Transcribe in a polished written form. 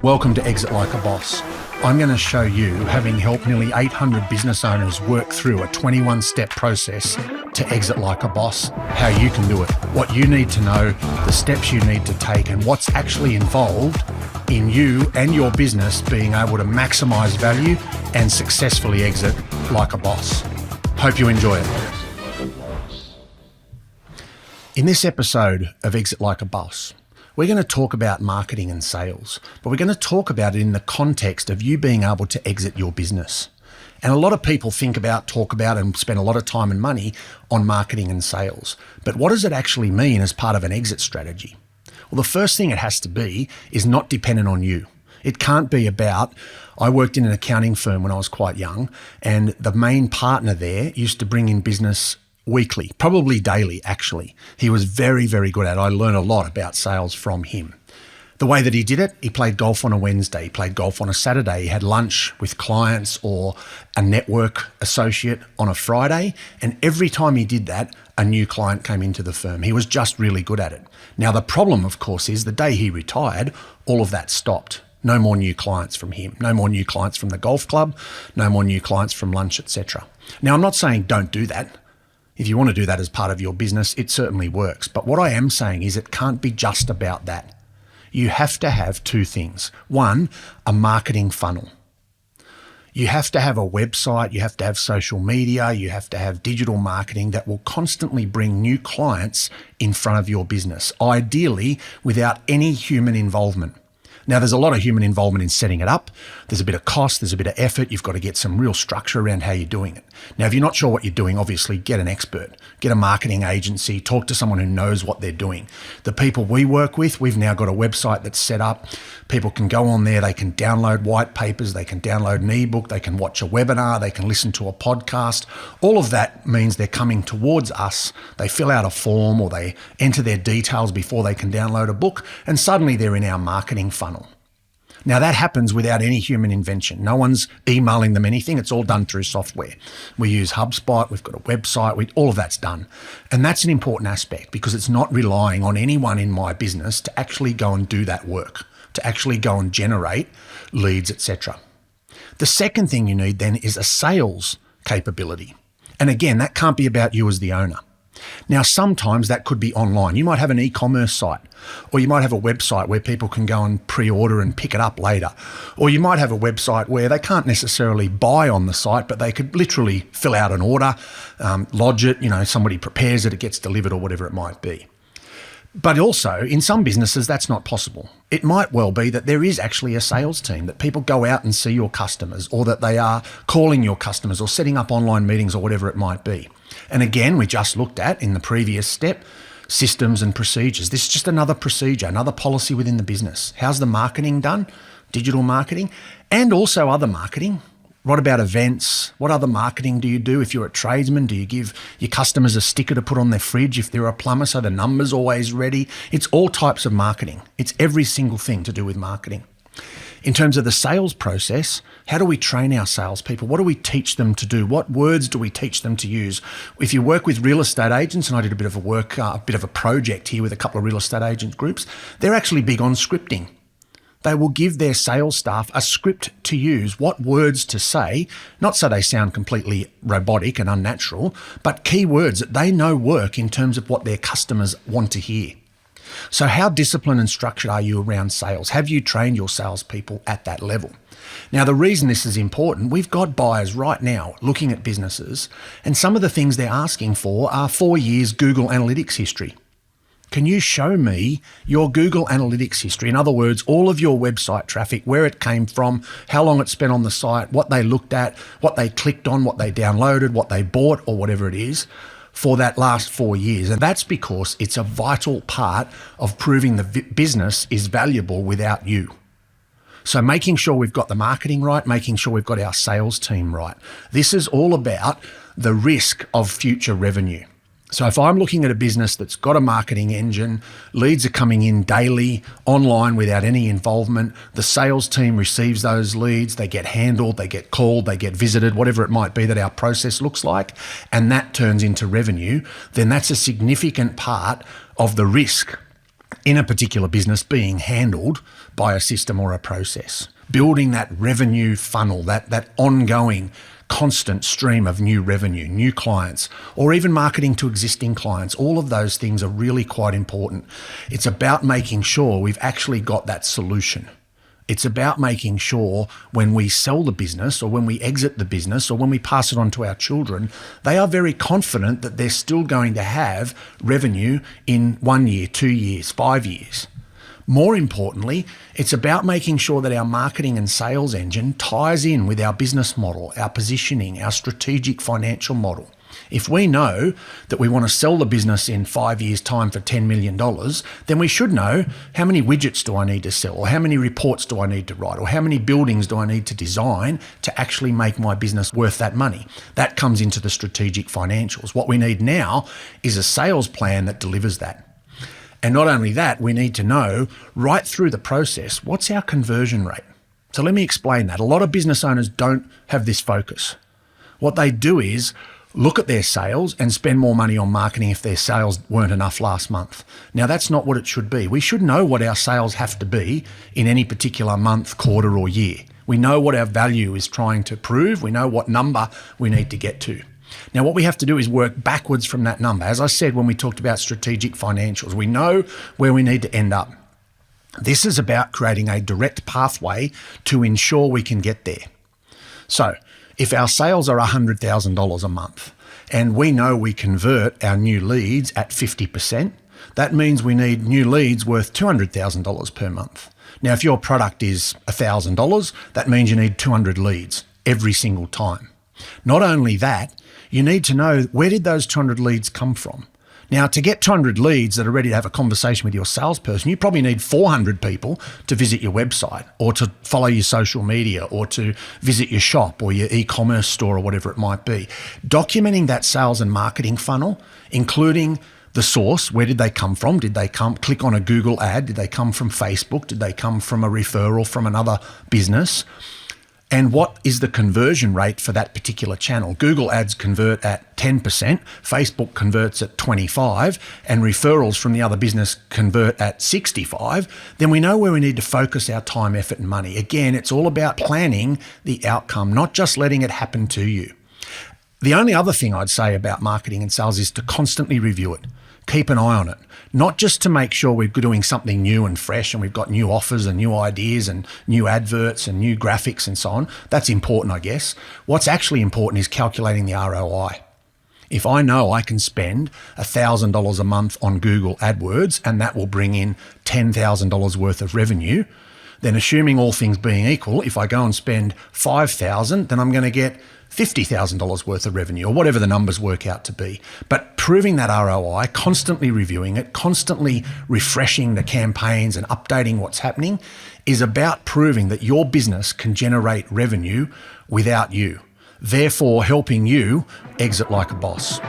Welcome to Exit Like a Boss. I'm going to show you, having helped nearly 800 business owners work through a 21-step process to exit like a boss, how you can do it, what you need to know, the steps you need to take, and what's actually involved in you and your business being able to maximize value and successfully exit like a boss. Hope you enjoy it. In this episode of Exit Like a Boss, we're going to talk about marketing and sales, but we're going to talk about it in the context of you being able to exit your business. And a lot of people talk about and spend a lot of time and money on marketing and sales. But what does it actually mean as part of an exit strategy? Well, the first thing it has to be is not dependent on you. It can't be about, I worked in an accounting firm when I was quite young, and the main partner there used to bring in business weekly, probably daily actually. He was very, very good at it. I learned a lot about sales from him. The way that he did it, he played golf on a Wednesday, he played golf on a Saturday, he had lunch with clients or a network associate on a Friday, and every time he did that, a new client came into the firm. He was just really good at it. Now the problem, of course, is the day he retired, all of that stopped. No more new clients from him, no more new clients from the golf club, no more new clients from lunch, etc. Now I'm not saying don't do that. If you want to do that as part of your business, it certainly works. But what I am saying is it can't be just about that. You have to have two things. One, a marketing funnel. You have to have a website, you have to have social media, you have to have digital marketing that will constantly bring new clients in front of your business, ideally without any human involvement. Now, there's a lot of human involvement in setting it up. There's a bit of cost, there's a bit of effort. You've got to get some real structure around how you're doing it. Now, if you're not sure what you're doing, obviously get an expert, get a marketing agency, talk to someone who knows what they're doing. The people we work with, we've now got a website that's set up. People can go on there, they can download white papers, they can download an ebook, they can watch a webinar, they can listen to a podcast. All of that means they're coming towards us. They fill out a form or they enter their details before they can download a book, and suddenly they're in our marketing funnel. Now that happens without any human invention. No one's emailing them anything. It's all done through software. We use HubSpot. We've got a website. All of that's done. And that's an important aspect because it's not relying on anyone in my business to actually go and do that work, to actually go and generate leads, etc. The second thing you need then is a sales capability. And again, that can't be about you as the owner. Now, sometimes that could be online. You might have an e-commerce site, or you might have a website where people can go and pre-order and pick it up later. Or you might have a website where they can't necessarily buy on the site, but they could literally fill out an order, lodge it, somebody prepares it, it gets delivered or whatever it might be. But also, in some businesses, that's not possible. It might well be that there is actually a sales team, that people go out and see your customers, or that they are calling your customers or setting up online meetings or whatever it might be. And again, we just looked at, in the previous step, systems and procedures. This is just another procedure, another policy within the business. How's the marketing done? Digital marketing, and also other marketing. What about events? What other marketing do you do? If you're a tradesman, do you give your customers a sticker to put on their fridge if they're a plumber so the number's always ready? It's all types of marketing. It's every single thing to do with marketing. In terms of the sales process, how do we train our salespeople? What do we teach them to do? What words do we teach them to use? If you work with real estate agents, and I did a bit of a project here with a couple of real estate agent groups, they're actually big on scripting. They will give their sales staff a script to use, what words to say, not so they sound completely robotic and unnatural, but key words that they know work in terms of what their customers want to hear. So how disciplined and structured are you around sales? Have you trained your salespeople at that level? Now, the reason this is important, we've got buyers right now looking at businesses, and some of the things they're asking for are 4 years Google Analytics history. Can you show me your Google Analytics history? In other words, all of your website traffic, where it came from, how long it spent on the site, what they looked at, what they clicked on, what they downloaded, what they bought, or whatever it is, for that last 4 years. And that's because it's a vital part of proving the business is valuable without you. So making sure we've got the marketing right, making sure we've got our sales team right. This is all about the risk of future revenue. So if I'm looking at a business that's got a marketing engine, leads are coming in daily, online without any involvement, the sales team receives those leads, they get handled, they get called, they get visited, whatever it might be that our process looks like, and that turns into revenue, then that's a significant part of the risk in a particular business being handled by a system or a process. Building that revenue funnel, that ongoing constant stream of new revenue, new clients, or even marketing to existing clients. All of those things are really quite important. It's about making sure we've actually got that solution. It's about making sure when we sell the business or when we exit the business or when we pass it on to our children, they are very confident that they're still going to have revenue in 1 year, 2 years, 5 years. More importantly, it's about making sure that our marketing and sales engine ties in with our business model, our positioning, our strategic financial model. If we know that we want to sell the business in 5 years' time for $10 million, then we should know how many widgets do I need to sell, or how many reports do I need to write, or how many buildings do I need to design to actually make my business worth that money. That comes into the strategic financials. What we need now is a sales plan that delivers that. And not only that, we need to know right through the process, what's our conversion rate? So let me explain that. A lot of business owners don't have this focus. What they do is look at their sales and spend more money on marketing if their sales weren't enough last month. Now, that's not what it should be. We should know what our sales have to be in any particular month, quarter, or year. We know what our value is trying to prove. We know what number we need to get to. Now, what we have to do is work backwards from that number. As I said when we talked about strategic financials, we know where we need to end up. This is about creating a direct pathway to ensure we can get there. So, if our sales are $100,000 a month and we know we convert our new leads at 50%, that means we need new leads worth $200,000 per month. Now, if your product is $1,000, that means you need 200 leads every single time. Not only that, you need to know, where did those 200 leads come from? Now, to get 200 leads that are ready to have a conversation with your salesperson, you probably need 400 people to visit your website or to follow your social media or to visit your shop or your e-commerce store or whatever it might be. Documenting that sales and marketing funnel, including the source, where did they come from? Did they click on a Google ad? Did they come from Facebook? Did they come from a referral from another business? And what is the conversion rate for that particular channel? Google ads convert at 10%, Facebook converts at 25%, and referrals from the other business convert at 65%, then we know where we need to focus our time, effort, and money. Again, it's all about planning the outcome, not just letting it happen to you. The only other thing I'd say about marketing and sales is to constantly review it. Keep an eye on it, not just to make sure we're doing something new and fresh and we've got new offers and new ideas and new adverts and new graphics and so on. That's important, I guess. What's actually important is calculating the ROI. If I know I can spend $1,000 a month on Google AdWords and that will bring in $10,000 worth of revenue, then assuming all things being equal, if I go and spend $5,000, then I'm going to get $50,000 worth of revenue or whatever the numbers work out to be. But proving that ROI, constantly reviewing it, constantly refreshing the campaigns and updating what's happening is about proving that your business can generate revenue without you, therefore helping you exit like a boss.